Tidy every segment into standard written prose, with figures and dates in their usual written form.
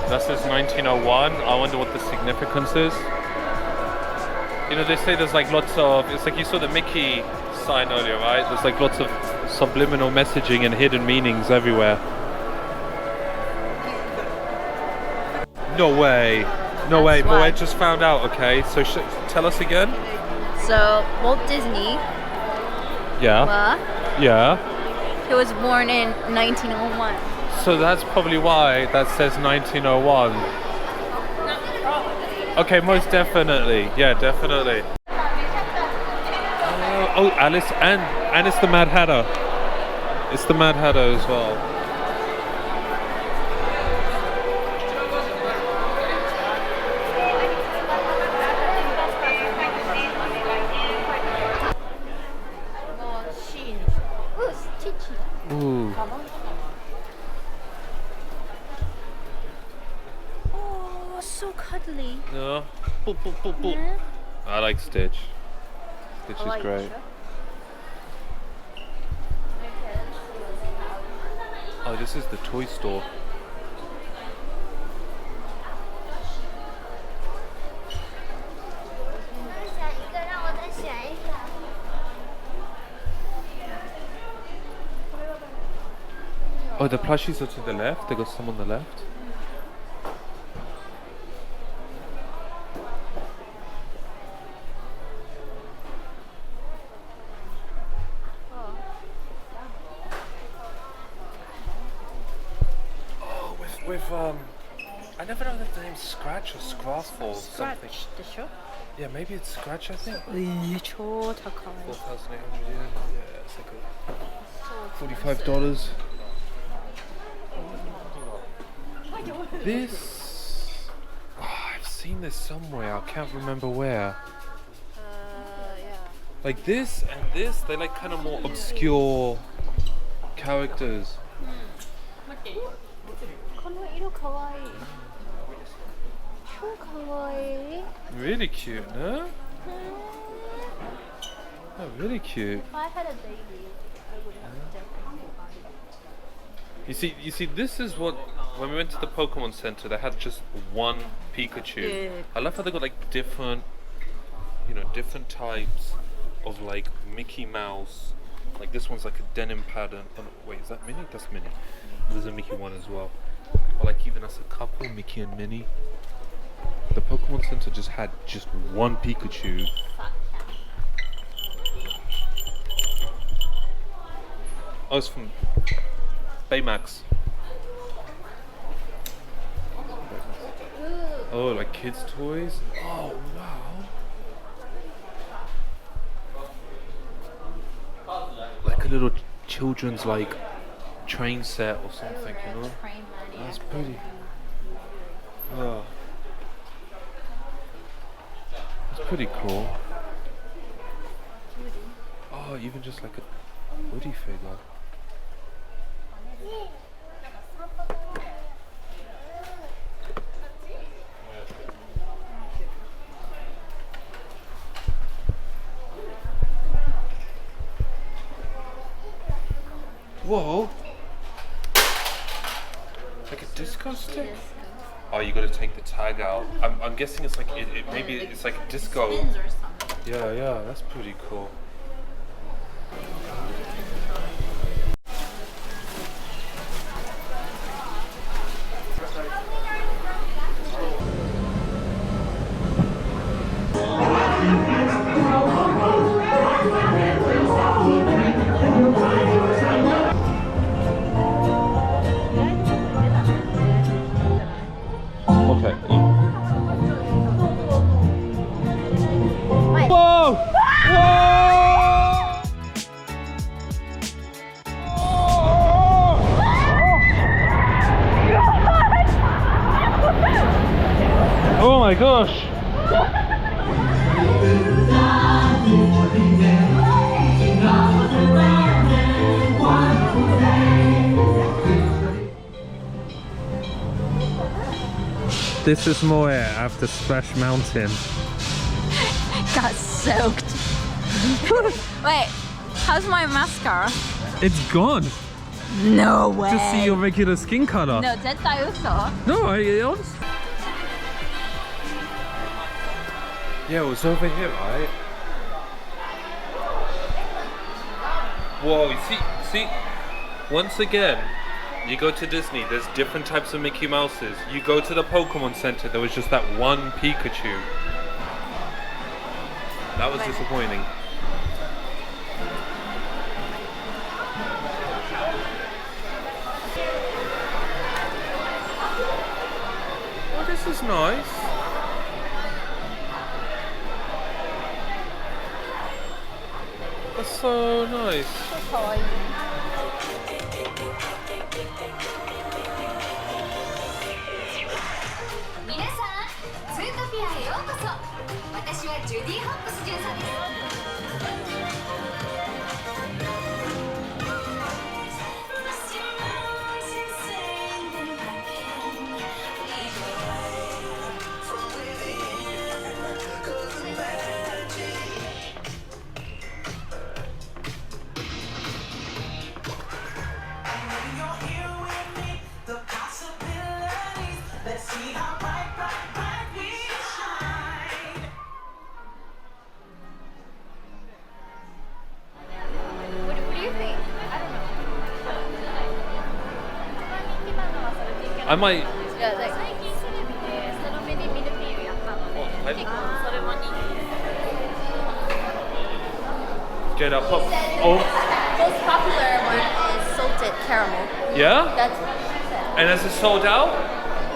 That says 1901. I wonder what the significance is. You know, they say there's like lots of, it's like you saw the Mickey sign earlier, right? There's like lots of subliminal messaging and hidden meanings everywhere. No way. No way. Moe, I just found out, okay? So tell us again. So, Walt Disney. Yeah. Yeah. He was born in 1901. So that's probably why that says 1901. Okay, most definitely. Yeah, definitely. Oh, Alice, and it's the Mad Hatter. It's the Mad Hatter as well. Ooh. Oh, so cuddly. No. Boop, boop, boop, boop. Yeah. I like Stitch. Stitch is great. Oh, this is the toy store. Oh, the plushies are to the left. They got some on the left. Oh, with I never know if the name's Scratch or Scruff or something. The show? Yeah, maybe it's Scratch. I think. 4,800 yen. Yeah, it's like $45. This, I've seen this somewhere. I can't remember where. Yeah. Like this and this, they're like kind of more obscure characters. Really cute, no? Oh, really cute. If I had a baby, I would have definitely bought it. You see, this is what, when we went to the Pokemon Center, they had just one Pikachu. Yeah. I love how they got like different, you know, different types of like Mickey Mouse. Like this one's like a denim pattern. Oh, no, wait, is that Minnie? That's Minnie. There's a Mickey one as well. Or like even as a couple, Mickey and Minnie. The Pokemon Center just had just one Pikachu. Oh, it's from Baymax. Oh, like kids' toys? Oh, wow. Like a little children's like train set or something, you know? That's pretty. Oh. That's pretty cool. Oh, even just like a Woody figure. Whoa! Like a disco stick? Oh, you gotta take the tag out. I'm guessing it's like, maybe it's like a disco. Yeah, that's pretty cool. Okay. Whoa! Whoa! Oh my gosh! This is Moe after Splash Mountain. Got soaked. Wait, how's my mascara? It's gone. No way. To see your regular skin color. No, 絶対嘘. No, honest. Yeah, it was over here, right? Whoa, see, once again, you go to Disney, there's different types of Mickey Mouses. You go to the Pokemon Center, there was just that one Pikachu. That was disappointing. Oh, this is nice. That's so nice. かわいい。皆さん、ズートピアへようこそ。私はジュディ・ホップス巡査です。I might. 最近テレビでその目にミルフィーユやったので、結構それも人気。 Get up. Oh. Most popular one is salted caramel. Yeah? That's And is it sold out?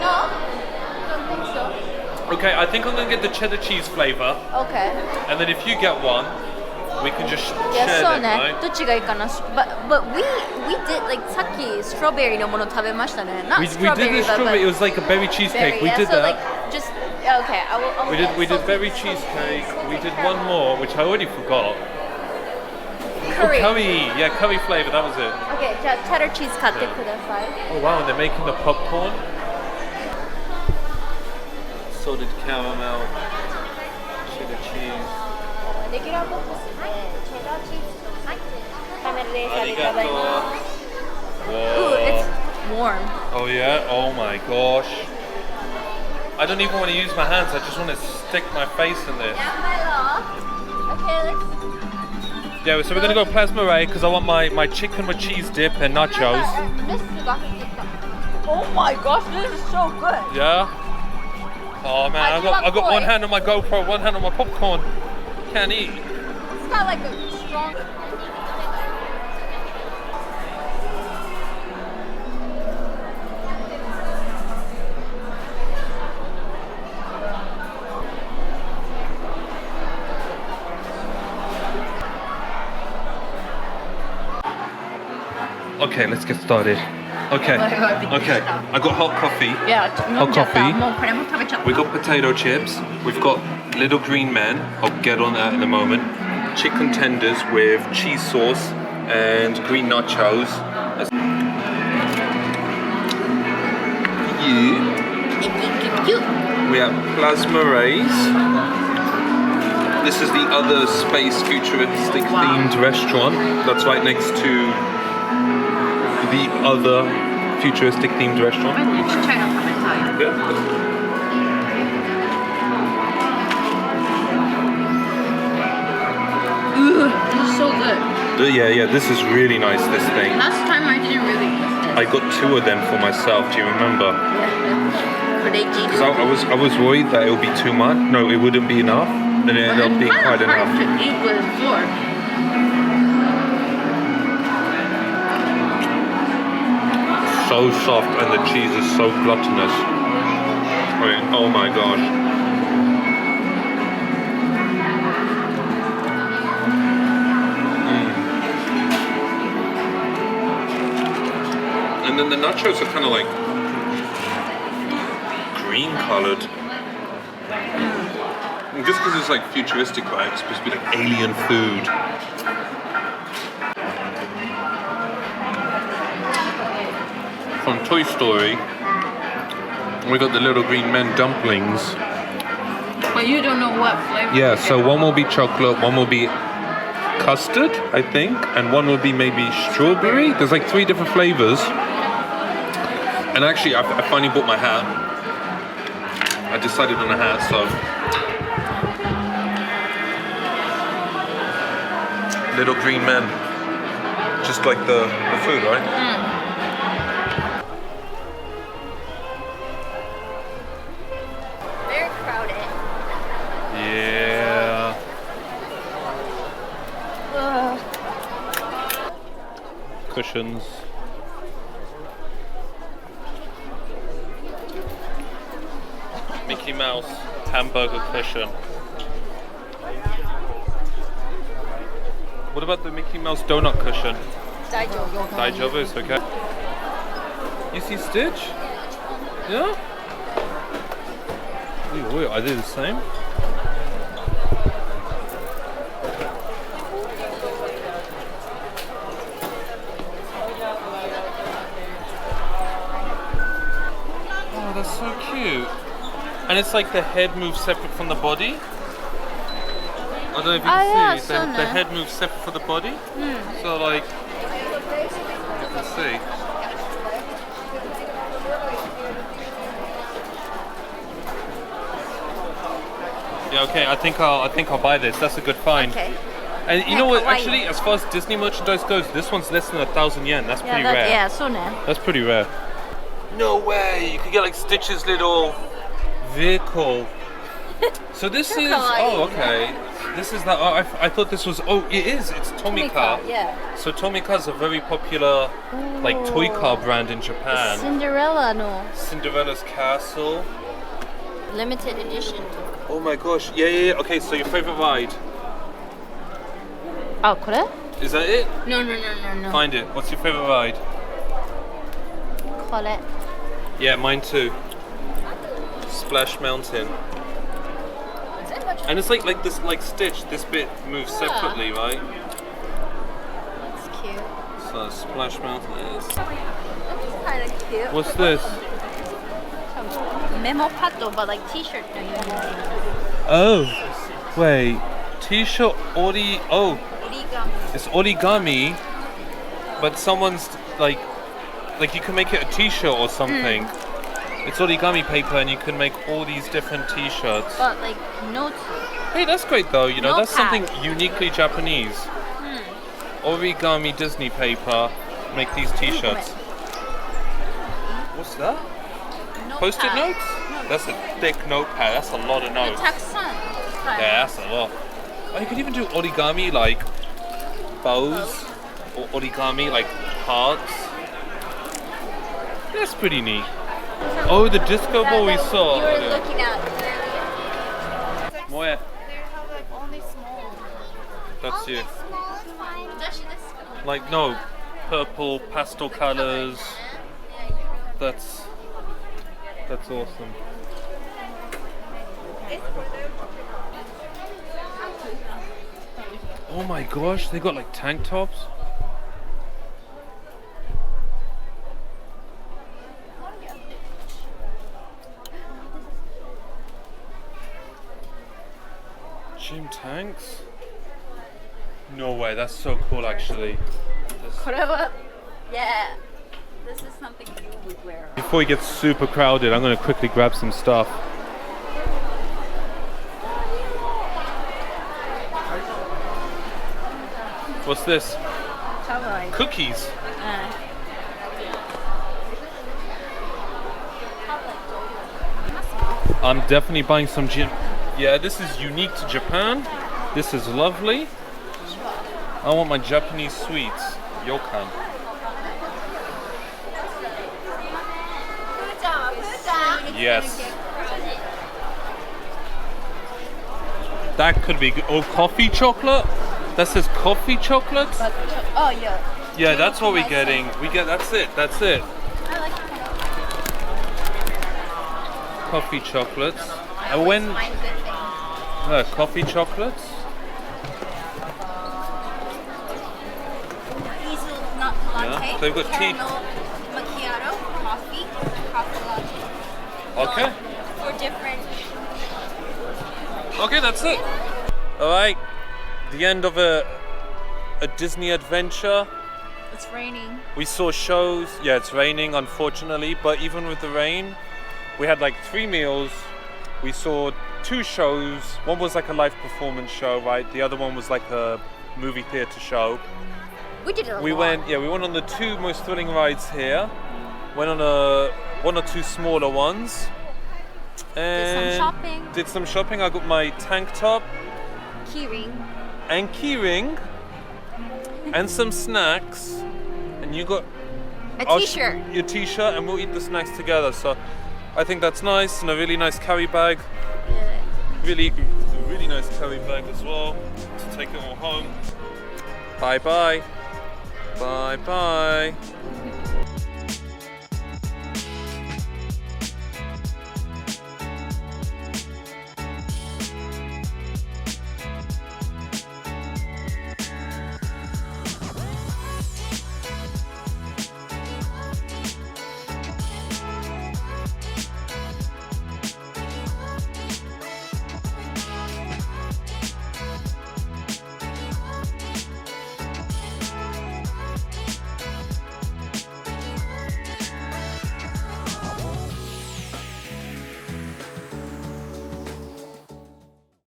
no, don't think so. Okay, I think I'm gonna get the cheddar cheese flavor. Okay. And then if you get one, we can just Yeah, share そう them, ね。 right? どっちがいいかな。But we did like さっきストロベリーのもの食べましたね。Not We did strawberry, the but strawberry. It was like a berry cheesecake. berry. We Yeah, did so that. like just okay. I will We get did salted berry cheese. cheesecake. We did one more, which I already forgot. Curry. Oh, curry. Yeah, curry flavor. That was it. Okay, じゃあ cheddar cheese 買ってください。 Oh wow, and they're making the popcorn. Salted caramel, cheddar cheese. レギュラーボックスでチェダーチーズとキャメルレーザーでいただきます。Ooh, it's Whoa. warm. Oh yeah. Oh my gosh. I don't even want to use my hands. I just want to stick my face in this. Yeah, my love. Okay, let's. Yeah, so we're gonna go Plasma Ray because I want my chicken with cheese dip and nachos. Oh my gosh, this is so good. Yeah. Oh man, I got one hand on my GoPro, one hand on my popcorn. Can't eat. It's got like a strong. Okay, let's get started. Okay. Okay. I got hot coffee. Yeah, Hot coffee. もうこれも食べちゃった。 We got potato chips. We've got little green men. I'll get on that in a moment. Chicken tenders with cheese sauce and green nachos. Yeah. We have plasma rays. This is the other space futuristic themed restaurant that's right next to the other futuristic themed restaurant. ちっちゃいの食べたい。 Yeah. Ooh, this is so good. Yeah, this is really nice, this thing. Last time I didn't really eat I got 2 of them for myself, do you remember? this. Were they cheap? Because I was worried that it would be too much. No, it wouldn't be enough. And it ended up being quite It's kind of enough. hard to eat with a fork. So soft and the cheese is so gluttonous. I mean, oh my gosh. And then the nachos are kind of like green colored. And just because it's like futuristic, right? It's supposed to be like alien food. From Toy Story, we got the little green men dumplings. But you don't know what flavor. Yeah, so one will be chocolate, one will be custard, I think, and one would be maybe strawberry. There's like 3 different flavors. And actually, I finally bought my hat. I decided on a hat, so. Little green men. Just like the food, right? Very crowded. Yeah. Cushions. Mickey Mouse hamburger cushion. What about the Mickey Mouse donut cushion? Daijobu is okay. You see Stitch? Yeah? Wait, are they the same? Oh, that's so cute. And it's like the head moves separate from the body. I don't know if you can see. The head moves separate from the body. So like, you can see. Yeah, okay. I think I'll buy this. That's a good find. Okay. And you know what? Actually, as far as Disney merchandise goes, this one's less than 1,000 yen. That's pretty rare. Yeah, so ne. That's pretty rare. No way! You could get like Stitch's little vehicle. So this is. Oh, okay. This is that. Oh, I thought this was. Oh, it is. It's Tomica. Yeah. So Tomica is a very popular, like toy car brand in Japan. Cinderella no. Cinderella's castle. Limited edition. Oh my gosh! Yeah. Okay, so your favorite ride? Oh, これ? Is that it? No. Find it. What's your favorite ride? これ. Yeah, mine too. Splash Mountain. And it's like this, like Stitch. This bit moves separately, right? That's cute. So Splash Mountain is. That's kind of cute. What's this? Memo pad, but like t-shirt. Oh, wait. T-shirt Oh, Origami. it's origami, but someone's like you can make it a T-shirt or something. It's origami paper, and you can make all these different T-shirts. But like notes. Hey, that's great though. You know, that's Notepad. something uniquely Japanese. Origami Disney paper. Make these T-shirts. What's that? Post-it notes? That's a thick notepad. That's a lot of notes. Yeah, that's a lot. Oh, you can even do origami like bows or origami like hearts. That's pretty neat. Oh, the disco ball we saw. You were looking at. Moe, They have like only small. that's you. Small is fine. Like no, purple pastel colors. That's awesome. Oh my gosh, they got like tank tops. Gym tanks? No way, that's so cool actually. Yeah. This is something you would wear. Before it gets super crowded, I'm going to quickly grab some stuff. What's this? Cookies. I'm definitely buying some gin. Yeah, this is unique to Japan. This is lovely. I want my Japanese sweets. Yokan. Yes. That could be good. Oh, coffee chocolate? That says coffee chocolate? Oh yeah. Yeah, that's what we're getting. That's it. I like Coffee chocolates. And when coffee chocolates? Hazelnut latte. Yeah, they've got tea. Caramel macchiato, coffee latte. Okay. For different. Okay, that's it. Alright. The end of a a Disney adventure. It's raining. We saw shows. Yeah, it's raining, unfortunately. But even with the rain, we had like 3 meals. We saw 2 shows. One was like a live performance show, right? The other one was like a movie theater show. We did a lot. We went on the 2 most thrilling rides here. Went on 1 or 2 smaller ones. And Did some shopping. Did some shopping. I got my tank top Keyring. and keyring and some snacks. And you got A I'll t-shirt. your t-shirt, and we'll eat the snacks together. So I think that's nice, and a really nice carry bag. Really nice carry bag as well to take it all home. Bye bye. Bye bye.